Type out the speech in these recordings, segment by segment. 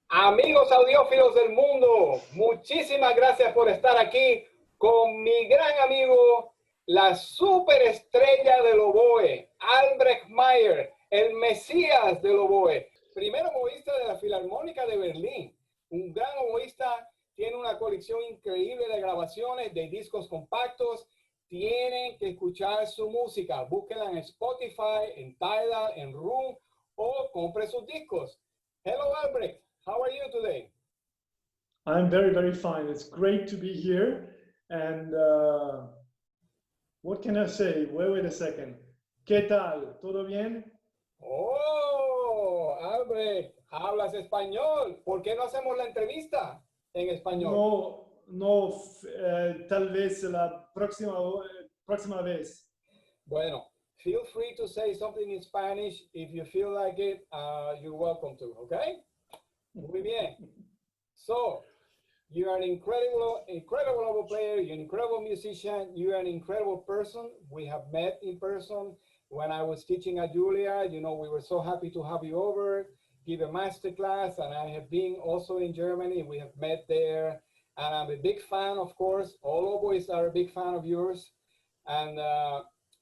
Amigos audiófilos del mundo, muchísimas gracias por estar aquí con mi gran amigo, la superestrella del oboe, Albrecht Mayer, el mesías del oboe, primer oboísta de la Filarmónica de Berlín, un gran oboísta, tiene una colección increíble de grabaciones, de discos compactos. Tienen que escuchar su música, búsquenla en Spotify, en Tidal, en Room o compre sus discos. Hello Albrecht. How are you today? I'm very, very fine. It's great to be here. And what can I say? Wait a second. ¿Qué tal? ¿Todo bien? Oh, Albrecht, hablas español. ¿Por qué no hacemos la entrevista en español? No, tal vez la próxima vez. Bueno, feel free to say something in Spanish if you feel like it. You're welcome to, okay? Muy bien. So, you are an incredible oboe player. You're an incredible musician. You are an incredible person. We have met in person when I was teaching at Julia. You know, we were so happy to have you over, give a master class, and I have been also in Germany. We have met there, and I'm a big fan, of course. All oboists are a big fan of yours, and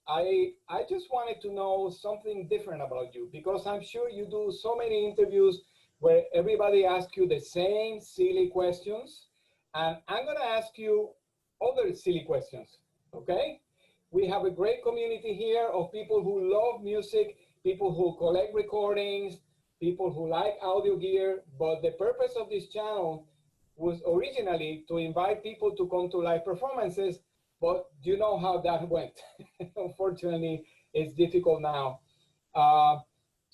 I just wanted to know something different about you, because I'm sure you do so many interviews where everybody asks you the same silly questions, and I'm going to ask you other silly questions, okay? We have a great community here of people who love music, people who collect recordings, people who like audio gear, but the purpose of this channel was originally to invite people to come to live performances, but you know how that went. Unfortunately, it's difficult now.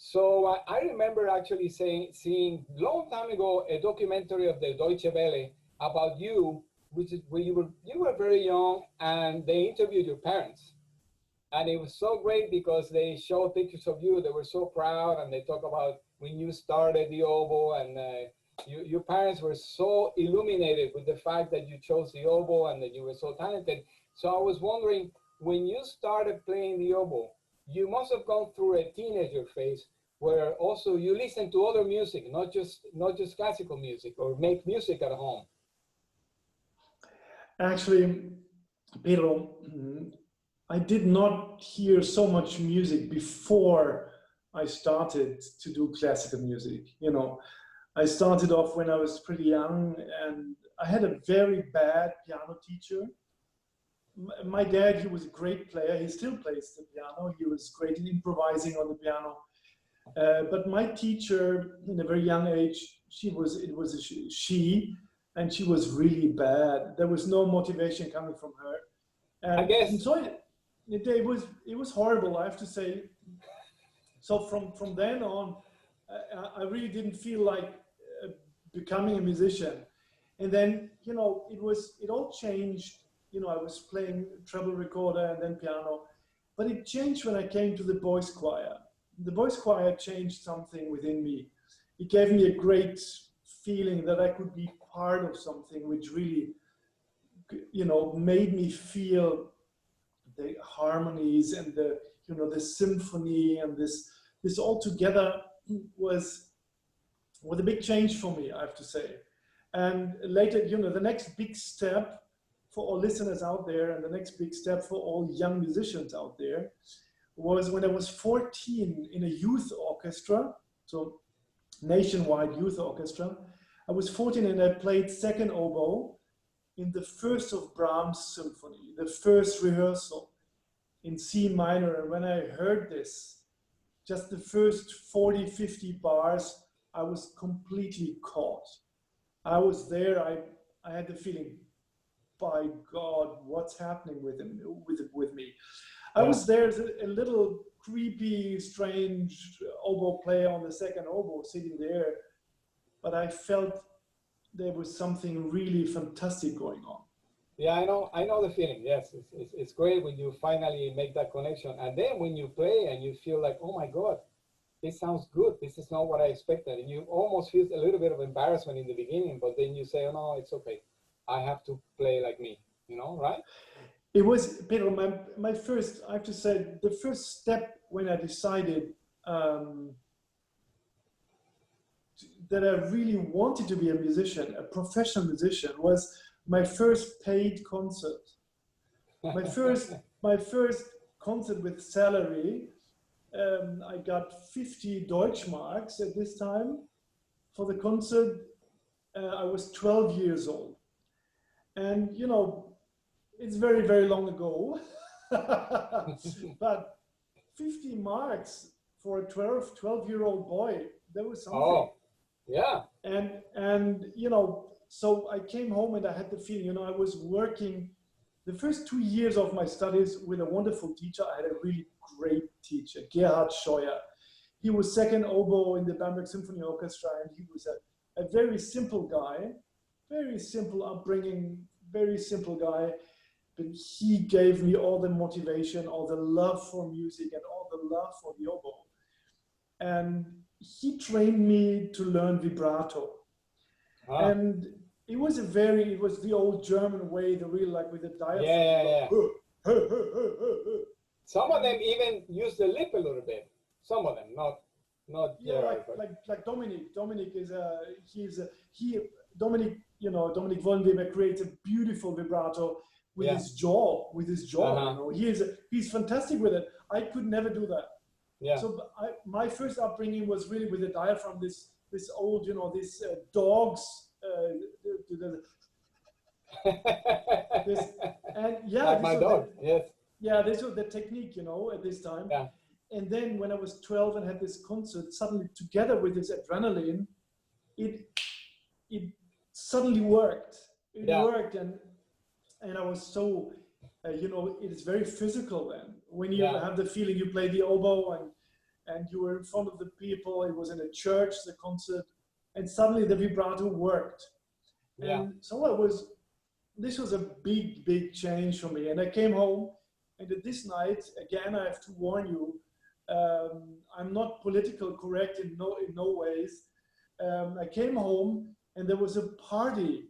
So I remember actually seeing long time ago a documentary of the Deutsche Welle about you, which is where you were very young, and they interviewed your parents, and it was so great because they showed pictures of you. They were so proud, and they talk about when you started the oboe, and your parents were so illuminated with the fact that you chose the oboe and that you were so talented. So I was wondering, when you started playing the oboe, you must have gone through a teenager phase where also you listen to other music, not just classical music, or make music at home. Actually, Pedro, I did not hear so much music before I started to do classical music. You know, I started off when I was pretty young, and I had a very bad piano teacher. My dad, he was a great player. He still plays the piano. He was great in improvising on the piano. But my teacher, in a very young age, it was a she, and she was really bad. There was no motivation coming from her. And I guess. And so it was horrible, I have to say. So from then on, I really didn't feel like becoming a musician. And then, you know, it all changed. You know, I was playing treble recorder and then piano, but it changed when I came to the boys' choir. The boys' choir changed something within me. It gave me a great feeling that I could be part of something which really, you know, made me feel the harmonies and the, you know, the symphony, and this all together was a big change for me, I have to say. And later, you know, the next big step for all listeners out there, and the next big step for all young musicians out there, was when I was 14 in a youth orchestra, so nationwide youth orchestra. I was 14 and I played second oboe in the first of Brahms' symphony, the first rehearsal in C minor. And when I heard this, just the first 40, 50 bars, I was completely caught. I was there, I had the feeling, by God, what's happening with me? I was there as a little creepy, strange oboe player on the second oboe sitting there, but I felt there was something really fantastic going on. Yeah, I know the feeling. Yes, it's great when you finally make that connection, and then when you play and you feel like, oh my God, this sounds good. This is not what I expected, and you almost feel a little bit of embarrassment in the beginning, but then you say, oh no, it's okay. I have to play like me, you know, right? It was, Pedro, my first, I have to say, the first step when I decided that I really wanted to be a musician, a professional musician, was my first paid concert. My first concert with salary. I got 50 Deutschmarks at this time for the concert. I was 12 years old. And, you know, it's very, very long ago. But 50 marks for a 12-year-old boy, that was something. Oh, yeah. And, you know, so I came home and I had the feeling, you know, I was working the first 2 years of my studies with a wonderful teacher. I had a really great teacher, Gerhard Scheuer. He was second oboe in the Bamberg Symphony Orchestra, and he was a very simple guy, very simple upbringing, very simple guy. But he gave me all the motivation, all the love for music, and all the love for the oboe. And he trained me to learn vibrato. And it was the old German way, the real, like with the diaphragm. Yeah. Some of them even use the lip a little bit. Some of them, not. Yeah, like Dominic. Dominic is Dominic Wollenweber creates a beautiful vibrato with his jaw. You know, he's fantastic with it. I could never do that. Yeah. So my first upbringing was really with the diaphragm. This old, you know, this dogs. And yeah, like my dog. Yes. Yeah, this was the technique, you know, at this time. Yeah. And then when I was 12 and had this concert, suddenly together with this adrenaline, it suddenly worked. It worked, and I was so, you know, it is very physical then. When you have the feeling you play the oboe and you were in front of the people, it was in a church, the concert, and suddenly the vibrato worked. Yeah. And so this was a big, big change for me. And I came home, and at this night, again, I have to warn you, I'm not political correct in no ways. I came home and there was a party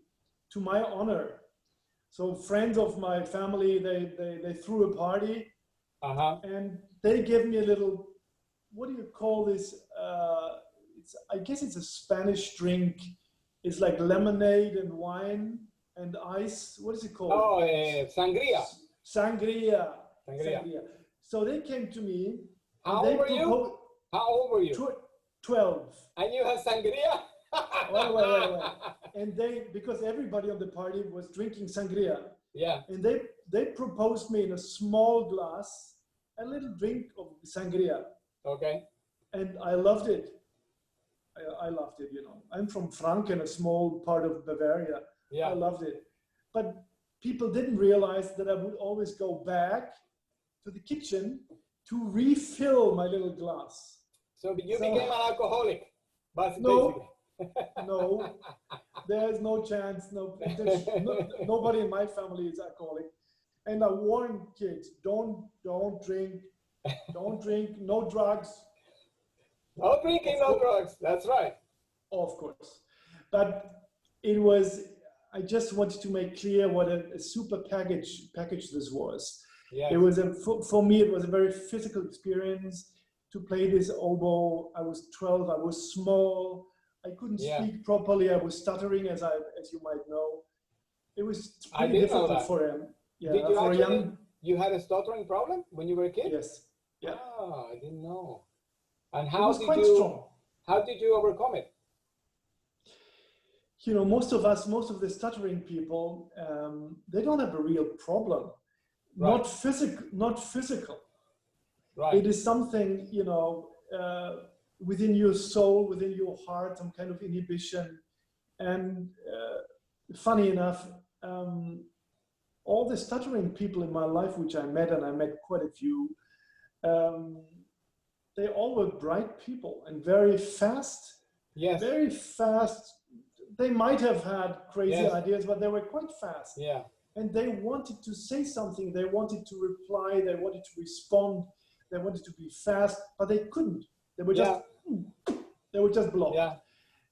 to my honor. So friends of my family, they threw a party, and they gave me a little, what do you call this? I guess it's a Spanish drink. It's like lemonade and wine and ice. What is it called? Oh, sangria. Sangria. So they came to me. How old were you? How old were you? 12. And you had sangria? Wait. And because everybody on the party was drinking sangria. Yeah. And they proposed me in a small glass a little drink of sangria. Okay. And I loved it. I loved it, you know. I'm from Franken, a small part of Bavaria. Yeah. I loved it. But people didn't realize that I would always go back to the kitchen to refill my little glass. So you became an alcoholic, basically. No, there's no chance. Nobody in my family is alcoholic. And I warn kids, don't drink, no drugs. No drinking, no drugs. That's right. Of course. But I just wanted to make clear what a super package this was. Yes. It was for me, it was a very physical experience to play this oboe. I was 12, I was small. I couldn't speak properly. I was stuttering, as you might know. It was pretty difficult for him. Yeah, did you for actually, you had a stuttering problem when you were a kid? Yes. Yeah. Ah, I didn't know. And how did you overcome it? You know, most of the stuttering people, they don't have a real problem. Right. Not physical. Right. It is something, you know, within your soul, within your heart, some kind of inhibition. And funny enough, all the stuttering people in my life, which I met, and I met quite a few, they all were bright people and very fast. Yes. Very fast. They might have had crazy ideas, but they were quite fast. Yeah. And they wanted to say something. They wanted to reply. They wanted to respond. They wanted to be fast, but they couldn't. They were just blocked. Yeah.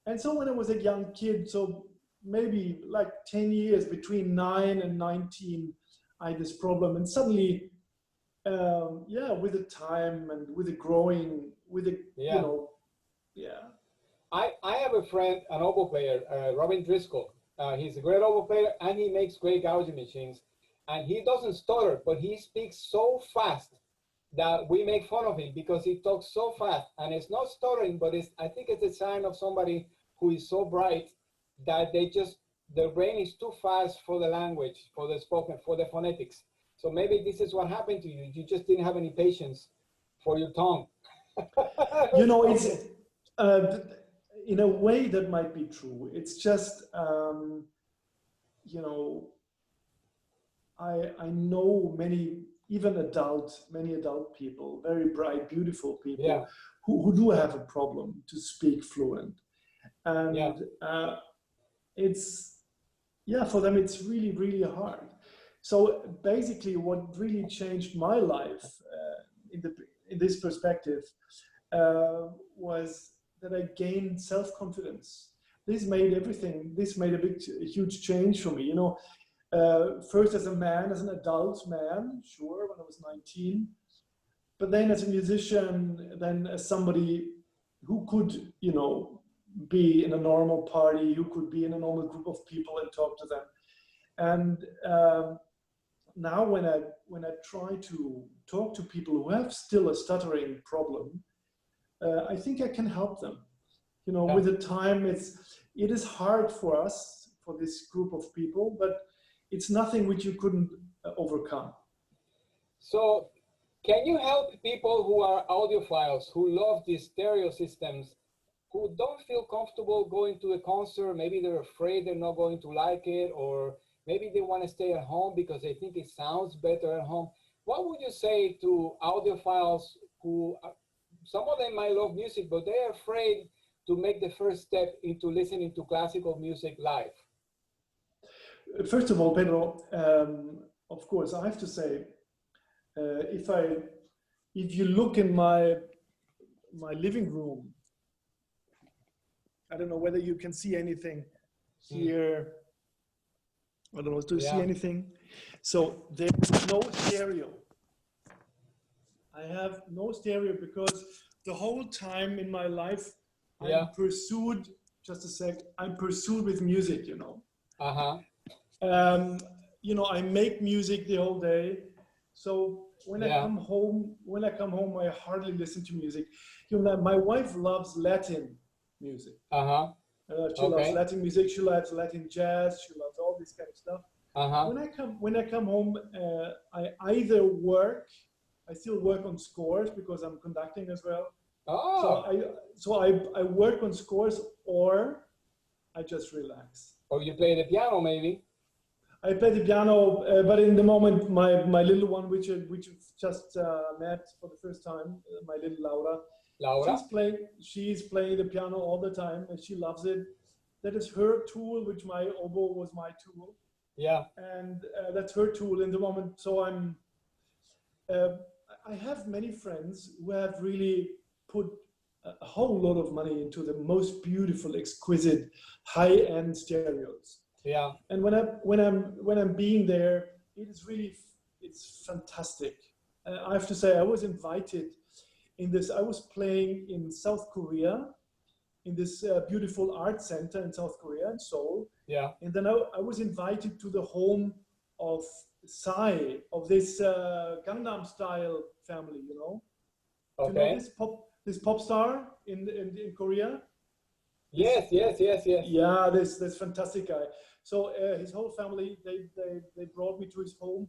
And so when I was a young kid, so maybe like 10 years, between 9 and 19, I had this problem. And suddenly, with the time and with the growing, with the, I have a friend, an oboe player, Robin Driscoll. He's a great oboe player, and he makes great Gaussian machines. And he doesn't stutter, but he speaks so fast that we make fun of him because he talks so fast. And it's not stuttering, but I think it's a sign of somebody who is so bright that their brain is too fast for the language, for the spoken, for the phonetics. So maybe this is what happened to you. You just didn't have any patience for your tongue. You know, it's in a way that might be true. It's just, you know, I know many adult people, very bright, beautiful people, Yeah. who do have a problem to speak fluent. And it's, yeah, for them, it's really, really hard. So basically what really changed my life in this perspective was that I gained self-confidence. This made a huge change for me, you know. First as a man, as an adult man, sure, when I was 19, but then as a musician, then as somebody who could, you know, be in a normal party, who could be in a normal group of people and talk to them. And now when I try to talk to people who have still a stuttering problem, I think I can help them. You know, with the time, it is hard for us, for this group of people, but it's nothing which you couldn't overcome. So can you help people who are audiophiles, who love these stereo systems, who don't feel comfortable going to a concert? Maybe they're afraid they're not going to like it, or maybe they want to stay at home because they think it sounds better at home. What would you say to audiophiles who, some of them might love music, but they're afraid to make the first step into listening to classical music live? First of all, Pedro, of course, I have to say, if you look in my living room, I don't know whether you can see anything here. I don't know, do you see anything? So there's no stereo. I have no stereo because the whole time in my life, I'm pursued, just a sec, I'm pursued with music, you know. You know, I make music the whole day. So when I come home, I hardly listen to music. You know, my wife loves Latin music. She loves Latin music. She loves Latin jazz. She loves all this kind of stuff. When I come home, I either work. I still work on scores because I'm conducting as well. So I work on scores, or I just relax. Or you play the piano, maybe. I play the piano, but in the moment, my little one, which just met for the first time, my little Laura. She's playing the piano all the time, and she loves it. That is her tool, which my oboe was my tool. Yeah. And that's her tool in the moment. So I have many friends who have really put a whole lot of money into the most beautiful, exquisite, high-end stereos. Yeah. And when I'm being there, it's fantastic. I have to say, I was invited in this. I was playing in South Korea, in this beautiful art center in South Korea, in Seoul. Yeah. And then I was invited to the home of Psy, of this Gangnam Style family, you know. Okay. Do you know this pop star in Korea? Yes. Yeah, this fantastic guy. So his whole family, they brought me to his home,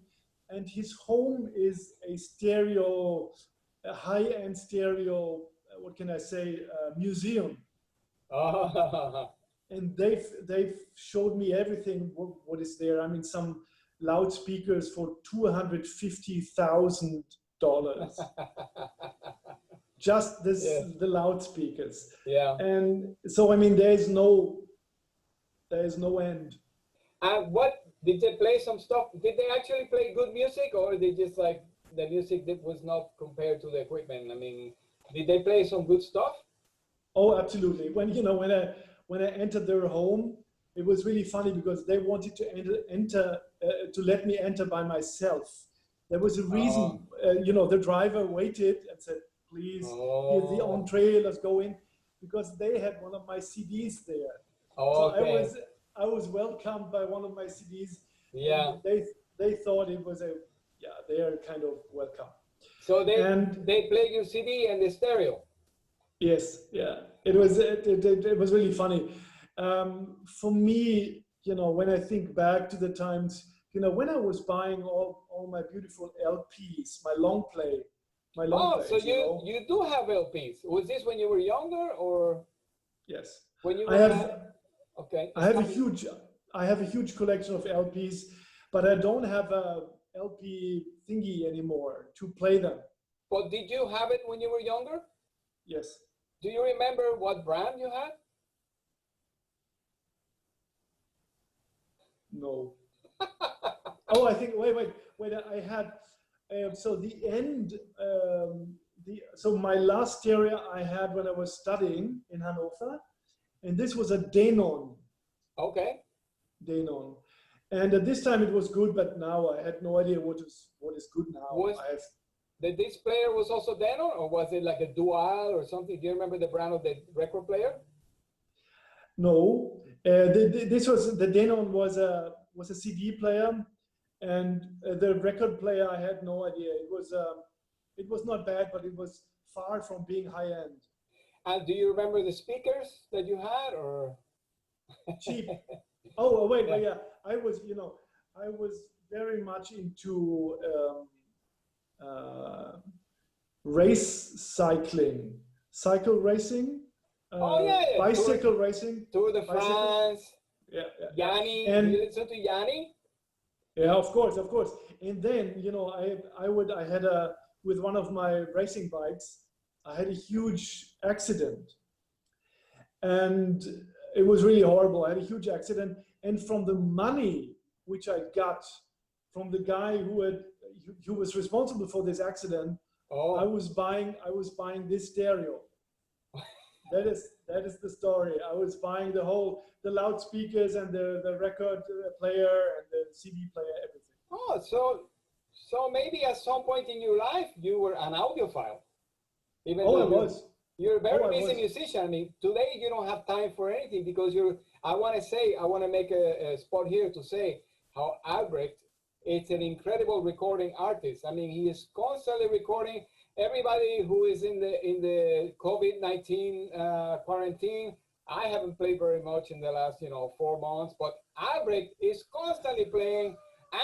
and his home is a high-end stereo, what can I say, museum. And they've showed me everything what is there. I mean, some loudspeakers for $250,000. Just the loudspeakers. Yeah. And so I mean, there's no end. And what did they play? Some stuff? Did they actually play good music, or they just like the music that was not compared to the equipment? I mean, did they play some good stuff? Oh, absolutely. When I entered their home, it was really funny because they wanted to let me enter by myself. There was a reason. The driver waited and said, "Please, here's the entree. Let's go in." because they had one of my CDs there. Oh, So okay. I was welcomed by one of my CDs. Yeah. They thought it was they are kind of welcome. So And they played your CD and the stereo. yes, yeah, it was really funny. For me, when I think back to the times, when I was buying all my beautiful LPs, my long plays, So you do have LPs. Was this when you were younger or Yes. when you I were have okay? I have a huge collection of LPs, but I don't have a LP thingy anymore to play them. But did you have it when you were younger? Yes. Do you remember what brand you had? No. Oh, I think wait. I had so the end. So my last stereo I had when I was studying in Hanover, and this was a Denon. Okay. Denon, and at this time it was good, but now I had no idea what is good now. This player was also Denon, or was it like a Dual or something? Do you remember the brand of the record player? No, this was the Denon was a CD player, and the record player I had no idea. It was not bad, but it was far from being high end. And do you remember the speakers that you had, or cheap? Oh wait, yeah. I was very much into cycle racing. Bicycle racing. Tour de France. Yeah. Yanni. And you listen to Yanni? Yeah, of course. And then I had with one of my racing bikes, I had a huge accident, and it was really horrible. I had a huge accident, and from the money which I got from the guy who was responsible for this accident, I was buying this stereo. That is the story. I was buying the loudspeakers and the record player and the CD player, everything. Oh, so maybe at some point in your life you were an audiophile. Even I was. You're a very busy musician. I mean, today you don't have time for anything because I want to make a spot here to say how Albrecht is an incredible recording artist. I mean, he is constantly recording. Everybody who is in the COVID-19 quarantine, I haven't played very much in the last 4 months, but Albrecht is constantly playing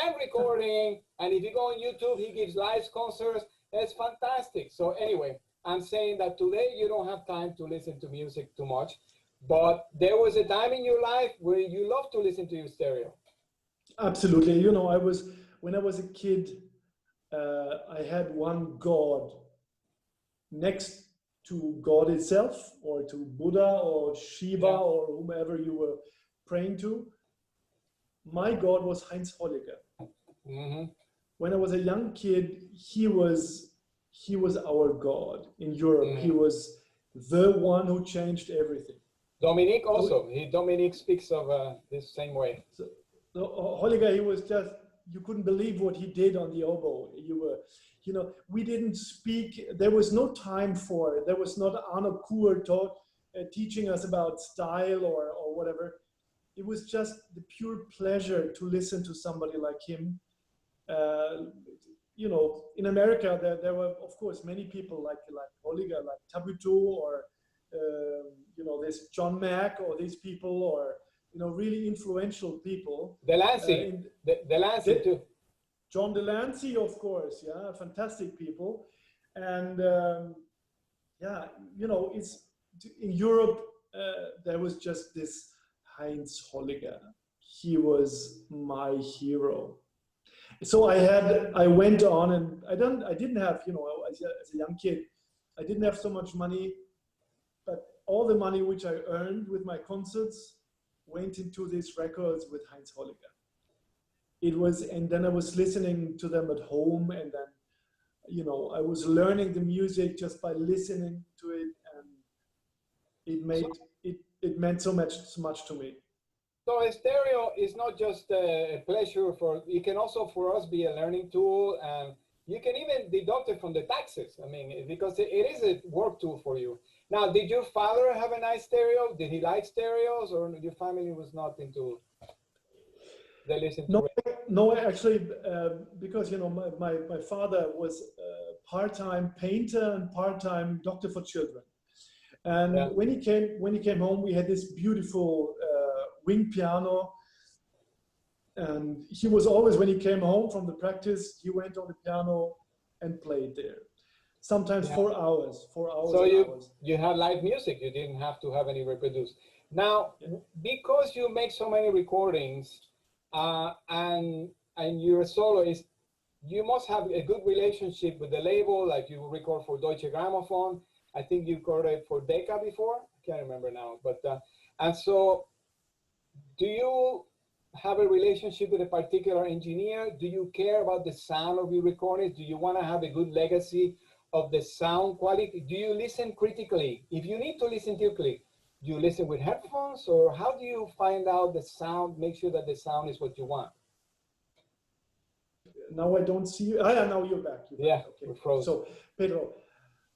and recording. And if you go on YouTube, he gives live concerts. It's fantastic. So anyway, I'm saying that today you don't have time to listen to music too much, but there was a time in your life where you loved to listen to your stereo. Absolutely. When I was a kid, I had one God next to God itself, or to Buddha or Shiva or whomever you were praying to. My God was Heinz Holliger. Mm-hmm. When I was a young kid, he was our God in Europe. Mm-hmm. He was the one who changed everything. Dominique also. Dominique speaks of this same way. So Holliger, he was just, you couldn't believe what he did on the oboe. We didn't speak. There was no time for it. There was not Arno Kur teaching us about style or whatever. It was just the pure pleasure to listen to somebody like him. In America, there were, of course, many people like Holliger, like Tabuto, or there's John Mack, or these people, or really influential people. Delancey, Delancey too. John Delancey, of course, yeah, fantastic people. And it's in Europe, there was just this Heinz Holliger. He was my hero. So I went on, and I didn't have, as a young kid, I didn't have so much money, but all the money which I earned with my concerts went into these records with Heinz Holliger. And then I was listening to them at home, and then, I was learning the music just by listening to it, and it meant so much to me. So a stereo is not just a pleasure it can also for us be a learning tool, and you can even deduct it from the taxes. I mean, because it is a work tool for you. Now, did your father have a nice stereo? Did he like stereos, or your family was not into? They listened to. No, actually, because you know, my father was a part-time painter and part-time doctor for children. And when he came home, we had this beautiful wing piano. And he was always, when he came home from the practice, he went on the piano and played there. Sometimes 4 hours. So you had live music. You didn't have to have any reproduced. Now, because you make so many recordings, and you're a soloist, you must have a good relationship with the label. Like you record for Deutsche Grammophon. I think you recorded for Decca before. I can't remember now. But and so, do you have a relationship with a particular engineer? Do you care about the sound of your recordings? Do you want to have a good legacy of the sound quality? Do you listen critically? If you need to listen critically, do you listen with headphones, or how do you find out the sound, make sure that the sound is what you want? Now I don't see you. Now you're back. Yeah, okay. We're frozen. So, Pedro,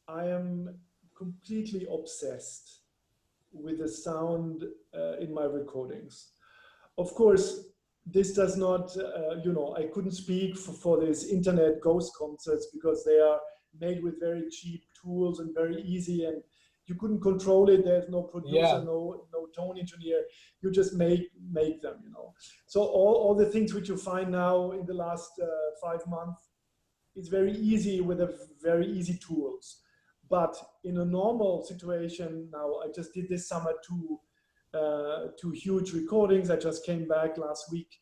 I am completely obsessed with the sound in my recordings. Of course, this does not, you know, I couldn't speak for this internet ghost concerts because they are made with very cheap tools and very easy, and you couldn't control it. There's no producer, no tone engineer. You just make them, you know. So all the things which you find now in the last 5 months, it's very easy with a very easy tools. But in a normal situation now, I just did this summer two huge recordings. I just came back last week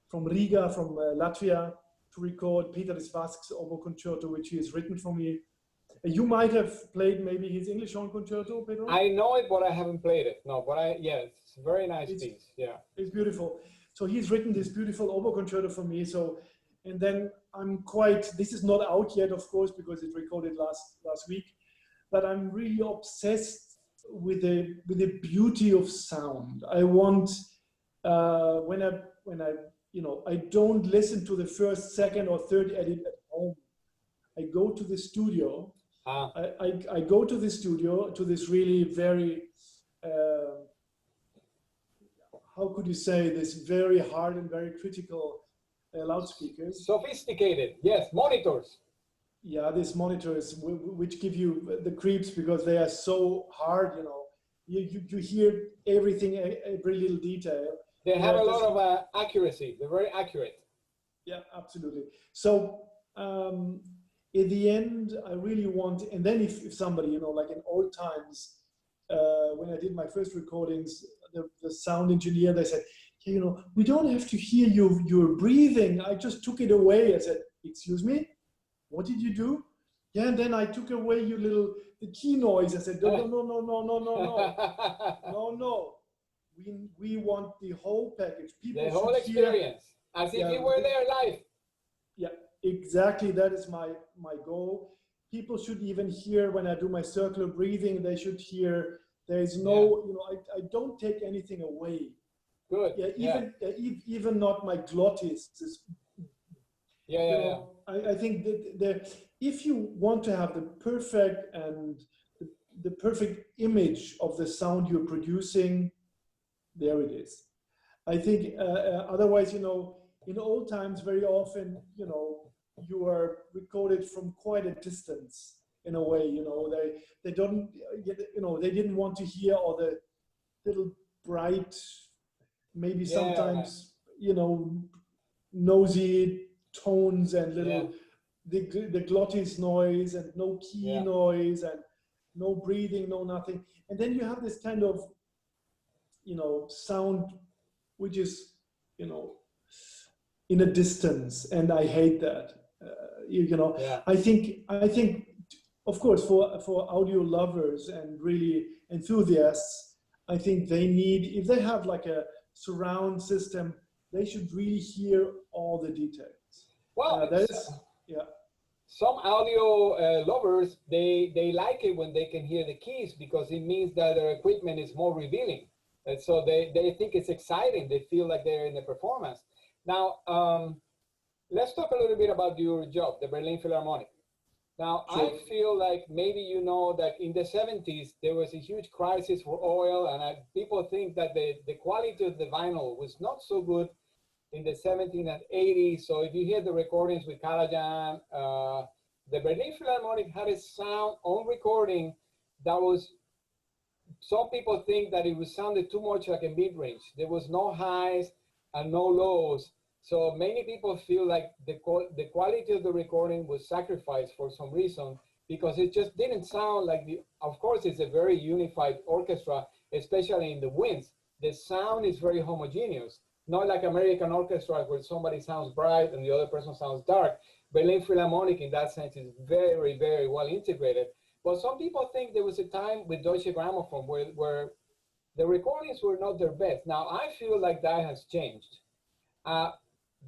from Riga, from Latvia, to record Peter Vask's oboe concerto, which he has written for me. You might have played maybe his English horn concerto, Pedro? I know it, but I haven't played it. No, but it's a very nice piece. Yeah, it's beautiful. So he's written this beautiful oboe concerto for me. So, and then I'm quite. This is not out yet, of course, because it recorded last week. But I'm really obsessed with the beauty of sound. I want when I you know, I don't listen to the first, second, or third edit at home. I go to the studio. I go to the studio, to this really very, how could you say, this very hard and very critical loudspeakers. Sophisticated, yes, monitors. Yeah, these monitors which give you the creeps because they are so hard, you know. You hear everything, every little detail. They have a lot of accuracy. They're very accurate. Yeah, absolutely. So in the end, I really want, and then if somebody, you know, like in old times, when I did my first recordings, the sound engineer, they said, hey, you know, we don't have to hear your breathing. I just took it away. I said, excuse me, what did you do? Yeah, and then I took away the key noise. I said, no. We want the whole package. People the whole experience, as if you were there live. Yeah, exactly. That is my goal. People should even hear when I do my circular breathing. They should hear. There is no, you know, I don't take anything away. Good. Yeah, even not my glottis. I think that if you want to have the perfect image of the sound you're producing, there it is. I think otherwise, you know, in old times, very often, you know, you are recorded from quite a distance in a way, you know, they don't, you know, they didn't want to hear all the little bright, maybe sometimes, you know, nosy tones and little, the glottis noise and no key noise and no breathing, no nothing. And then you have this kind of, you know, sound which is, you know, in a distance, and I hate that. You know, I think, of course, for audio lovers and really enthusiasts, I think they need, if they have like a surround system, they should really hear all the details. Well, some audio lovers, they like it when they can hear the keys because it means that their equipment is more revealing. And so they think it's exciting. They feel like they're in the performance. Now, let's talk a little bit about your job, the Berlin Philharmonic. Now, Sure. I feel like maybe you know that in the 70s, there was a huge crisis for oil, and people think that the quality of the vinyl was not so good in the 70s and 80s. So if you hear the recordings with Karajan, the Berlin Philharmonic had a sound on recording that was, some people think that it was sounded too much like a mid-range. There was no highs and no lows. So many people feel like the quality of the recording was sacrificed for some reason, because it just didn't sound like of course, it's a very unified orchestra, especially in the winds. The sound is very homogeneous, not like American orchestra where somebody sounds bright and the other person sounds dark. Berlin Philharmonic in that sense is very, very well integrated. But some people think there was a time with Deutsche Grammophon where the recordings were not their best. Now, I feel like that has changed. Can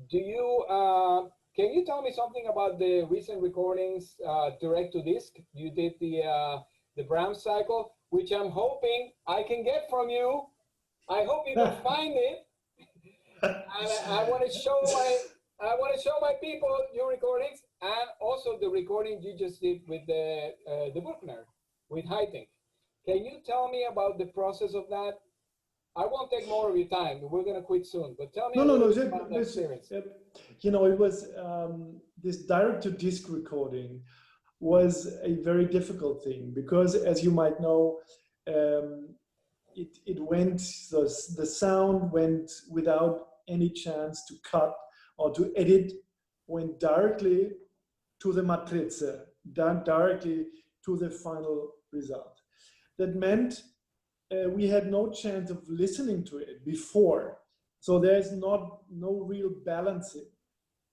you tell me something about the recent recordings, direct to disc? You did the Brahms cycle, which I'm hoping I can get from you. I hope you can find it. And I want to show my people your recordings, and also the recording you just did with the Bruckner with Haydn. Can you tell me about the process of that? I won't take more of your time. We're going to quit soon, but tell me a little bit about that experience. You know, it was this direct-to-disc recording was a very difficult thing because, as you might know, the sound went without any chance to cut or to edit, went directly to the matrice, directly to the final result. That meant we had no chance of listening to it before. So there's no real balancing.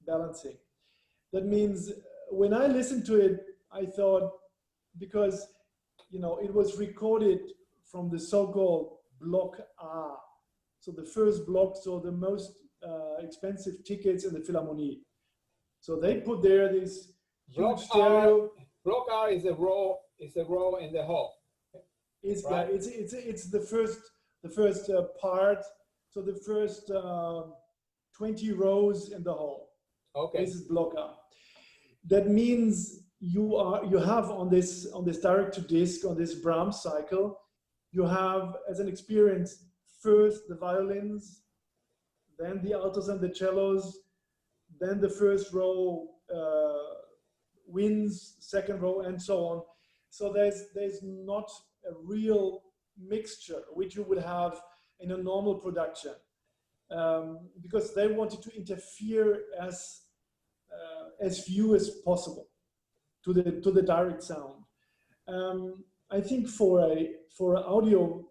That means when I listened to it, I thought, because, you know, it was recorded from the so-called block A. So the first block, so the most expensive tickets in the Philharmonie. So they put there this huge stereo. Block R is a row in the hall. It's right? It's the first part. So the first 20 rows in the hall. Okay. This is block A. That means you have on this direct to disc, on this Brahms cycle, you have as an experience first the violins, then the altos and the cellos, then the first row winds, second row, and so on. So there's not a real mixture which you would have in a normal production, because they wanted to interfere as few as possible to the direct sound. I think for an audio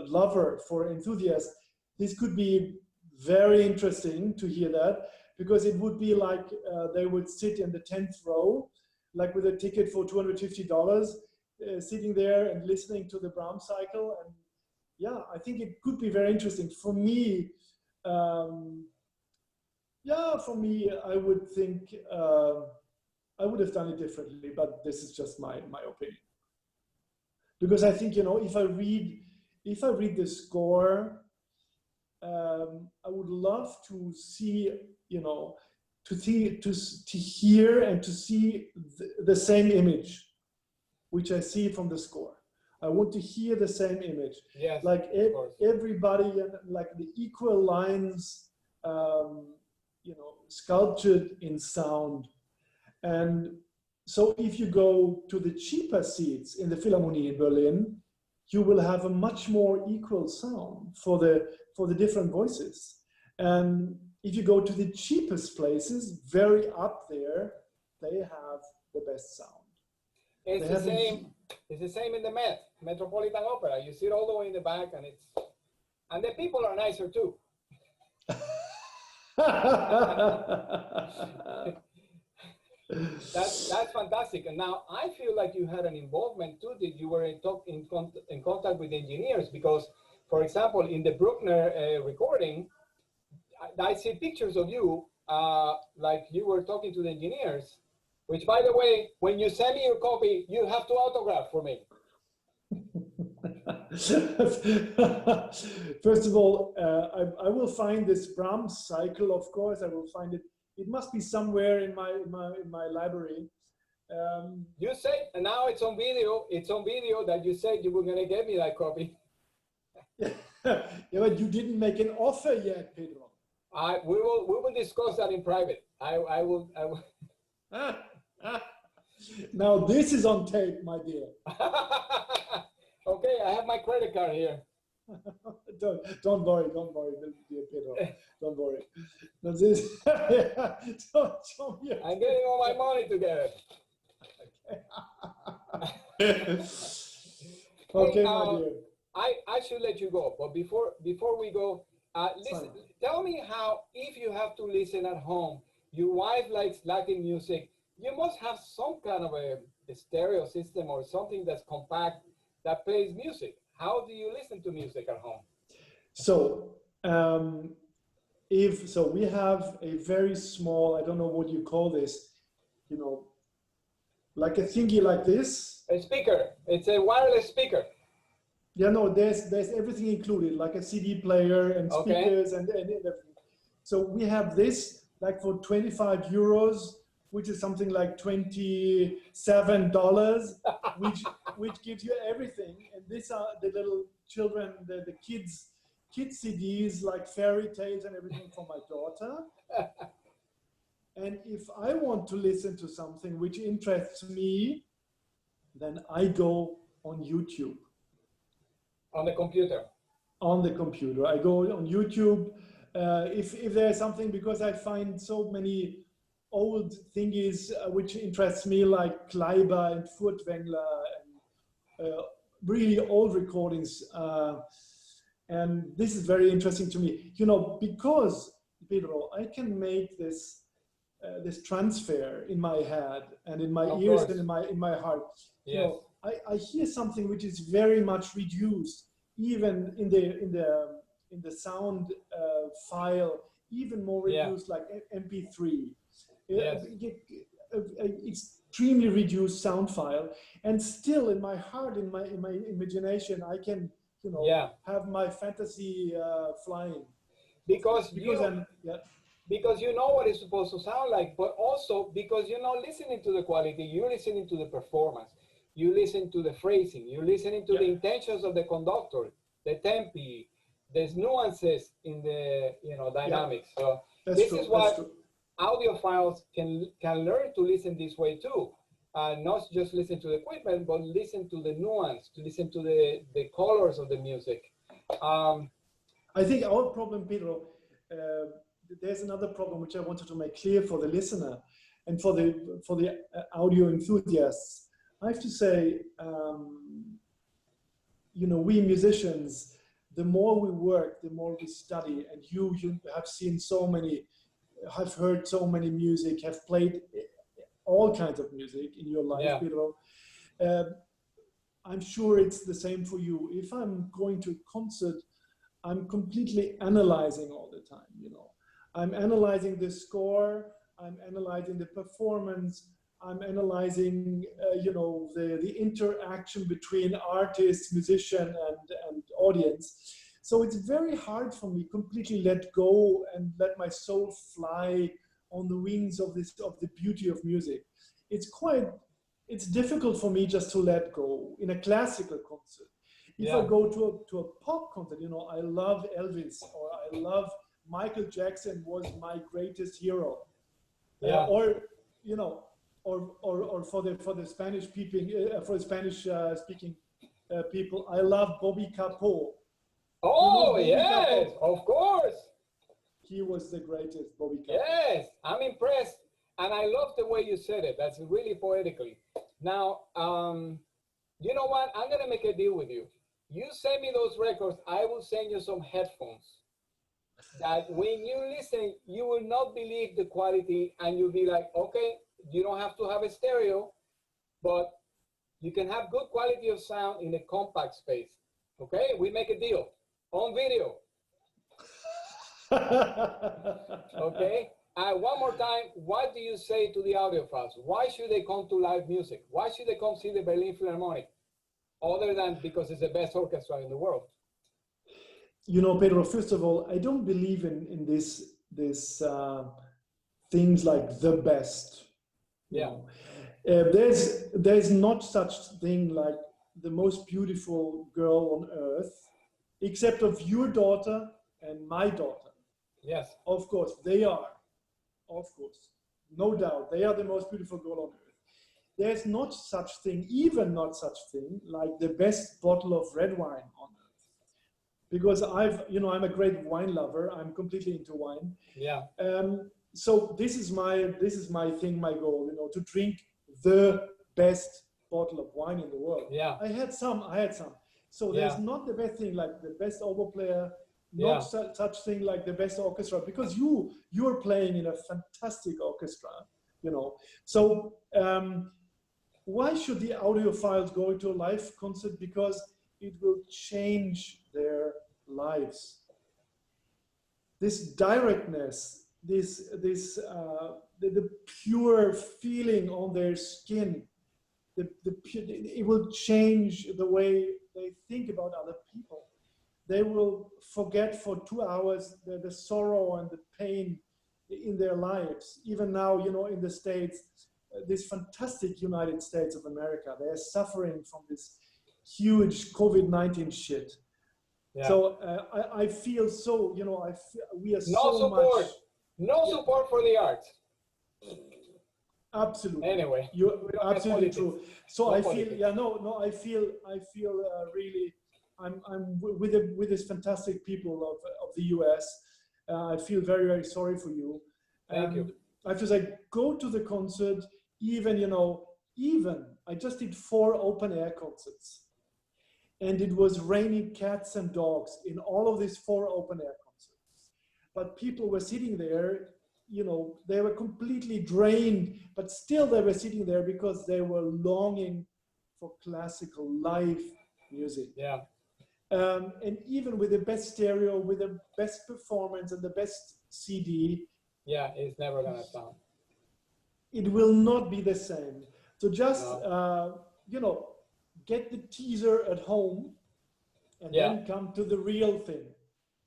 lover, for enthusiast, this could be very interesting to hear that, because it would be like they would sit in the 10th row, like with a ticket for $250, sitting there and listening to the Brahms cycle. And yeah, I think it could be very interesting. For me, I would think I would have done it differently, but this is just my opinion. Because I think, you know, if I read the score, I would love to see, you know, to hear and to see the same image, which I see from the score. I want to hear the same image. Yes, like everybody, like the equal lines, you know, sculptured in sound. And so if you go to the cheaper seats in the Philharmonie in Berlin, you will have a much more equal sound for the different voices. And if you go to the cheapest places, very up there, they have the best sound. It's the same. It's the same in the Metropolitan Opera. You sit all the way in the back, and the people are nicer too. That's fantastic. And now I feel like you had an involvement too, that you were in contact with engineers, because, for example, in the Bruckner recording, I see pictures of you, like you were talking to the engineers, which, by the way, when you send me your copy, you have to autograph for me. First of all, I will find this Brahms cycle, of course. I will find it. It must be somewhere in my library. You said, and now it's on video. It's on video that you said you were going to get me that copy. Yeah, but you didn't make an offer yet, Pedro. We will discuss that in private. I will. Now this is on tape, my dear. Okay, I have my credit card here. Don't worry, dear Pedro. Don't worry. Now this, don't show me. I'm getting all my money together. Okay, Hey, my dear. I should let you go, but before we go, listen. Tell me how, if you have to listen at home, your wife likes Latin music. You must have some kind of a stereo system or something that's compact that plays music. How do you listen to music at home? So, we have a very small, I don't know what you call this, you know, like a thingy like this. A speaker. It's a wireless speaker. Yeah, no, there's everything included, like a CD player and speakers and everything. So we have this like for 25 euros, which is something like $27, which gives you everything. And these are the little children, the kids CDs like fairy tales and everything for my daughter. And if I want to listen to something which interests me, then I go on YouTube. On the computer. On the computer. I go on YouTube. If there's something, because I find so many old thingies which interests me, like Kleiber and Furtwängler, and really old recordings. And this is very interesting to me. You know, because, Pedro, I can make this transfer in my head and in my ears and in my heart. Yes. You know, I hear something which is very much reduced, even in the sound file, even more reduced, like MP3. Yes. Extremely reduced sound file, and still in my heart, in my imagination, I can, you know, have my fantasy flying. Because you know what it's supposed to sound like, but also because you're not listening to the quality, you're listening to the performance. You listen to the phrasing, you're listening to the intentions of the conductor, the tempi, there's nuances in the dynamics. So this is why audiophiles can learn to listen this way too. Not just listen to the equipment, but listen to the nuance, to listen to the colors of the music. I think our problem, Pedro, there's another problem which I wanted to make clear for the listener and for the audio enthusiasts. I have to say, you know, we musicians, the more we work, the more we study, and you have seen so many, have heard so many music, have played all kinds of music in your life, Pedro. I'm sure it's the same for you. If I'm going to a concert, I'm completely analyzing all the time, you know. I'm analyzing the score, I'm analyzing the performance, I'm analyzing, you know, the interaction between artist, musician, and audience. So it's very hard for me completely let go and let my soul fly on the wings of the beauty of music. It's difficult for me just to let go in a classical concert. If I go to a pop concert, you know, I love Elvis, or I love Michael Jackson was my greatest hero, or you know. Or for the Spanish speaking people, I love Bobby Capó. Oh, yes, of course. He was the greatest, Bobby Capó. Yes, I'm impressed, and I love the way you said it. That's really poetically. Now, you know what? I'm gonna make a deal with you. You send me those records, I will send you some headphones. That when you listen, you will not believe the quality, and you'll be like, okay. You don't have to have a stereo, but you can have good quality of sound in a compact space. Okay, we make a deal on video. Okay, one more time, what do you say to the audiophiles? Why should they come to live music? Why should they come see the Berlin Philharmonic? Other than because it's the best orchestra in the world. You know, Pedro, first of all, I don't believe in this things like the best. You know. There's not such thing like the most beautiful girl on earth, except of your daughter and my daughter. Yes. Of course, they are. Of course, no doubt, they are the most beautiful girl on earth. There's not such thing, even not such thing, like the best bottle of red wine on earth. Because I'm a great wine lover. I'm completely into wine. Yeah. So this is my thing, my goal, to drink the best bottle of wine in the world. Yeah. I had some. So there's not the best thing like the best oboe player, not such thing like the best orchestra, because you're playing in a fantastic orchestra, So why should the audiophiles go to a live concert? Because it will change their lives. This directness, the pure feeling on their skin, it will change the way they think about other people. They will forget for 2 hours the sorrow and the pain in their lives. Even now, in the States, this fantastic United States of America, they're suffering from this huge COVID-19 shit. Yeah. So I feel so, we are no support for the arts. Absolutely. Anyway, you're absolutely true. So no I politics. feel, I feel really, I'm with this fantastic people of the US. I feel very, very sorry for you. Thank you. I have to say, go to the concert. Even I just did 4 open air concerts, and it was raining cats and dogs in all of these 4 open air concerts. But people were sitting there, they were completely drained, but still they were sitting there because they were longing for classical live music. Yeah. And even with the best stereo, with the best performance and the best CD, it's never gonna sound. It will not be the same. So just get the teaser at home, and then come to the real thing.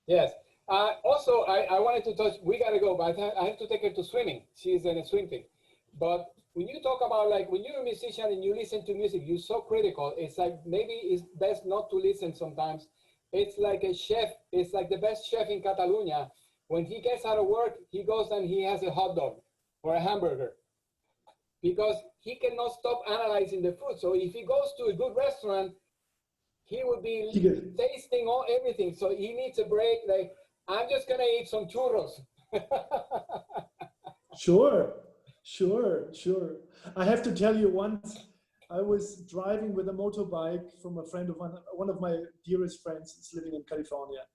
Yes. Also, I wanted to touch. We gotta go, but I have to take her to swimming. She's in a swim thing. But when you talk about when you're a musician and you listen to music, you're so critical. It's like maybe it's best not to listen sometimes. It's like a chef. It's like the best chef in Catalonia. When he gets out of work, he goes and he has a hot dog or a hamburger, because he cannot stop analyzing the food. So if he goes to a good restaurant, he would be tasting everything. So he needs a break. Like, I'm just gonna eat some churros. Sure. I have to tell you, once I was driving with a motorbike from a friend of one of my dearest friends is living in California.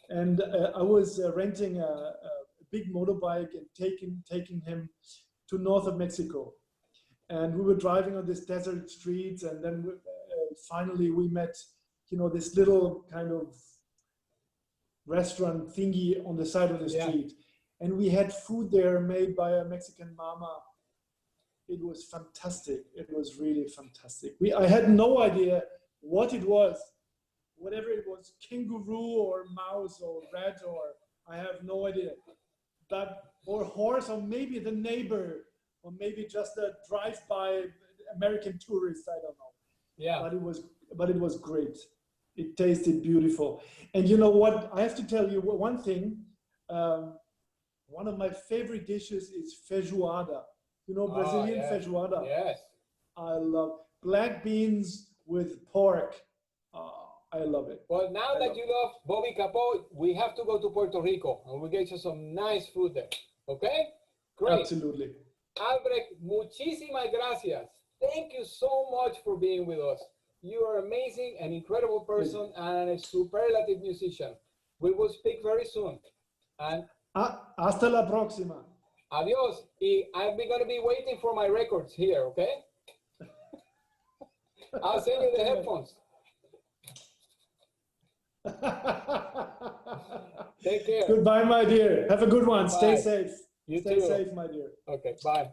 And I was renting a big motorbike and taking him to north of Mexico. And we were driving on this desert streets, and then finally we met, this little kind of restaurant thingy on the side of the street. And we had food there made by a Mexican mama. It was fantastic. It was really fantastic. I had no idea what it was. Whatever it was, kangaroo or mouse or rat, or I have no idea. Or horse, or maybe the neighbor, or maybe just a drive-by American tourist, I don't know. Yeah. But it was great. It tasted beautiful. And you know what? I have to tell you one thing. One of my favorite dishes is feijoada. Brazilian feijoada. Yes. I love black beans with pork. I love it. Well, now that you love Bobby Capó, we have to go to Puerto Rico and we'll get you some nice food there. Okay? Great. Absolutely. Albrecht, muchísimas gracias. Thank you so much for being with us. You are amazing, an incredible person, and a superlative musician. We will speak very soon. And hasta la próxima. Adios. I'm going to be waiting for my records here, okay? I'll send you the headphones. Take care. Goodbye, my dear. Have a good one. Bye. Stay safe. You Stay too. safe, my dear. Okay, bye.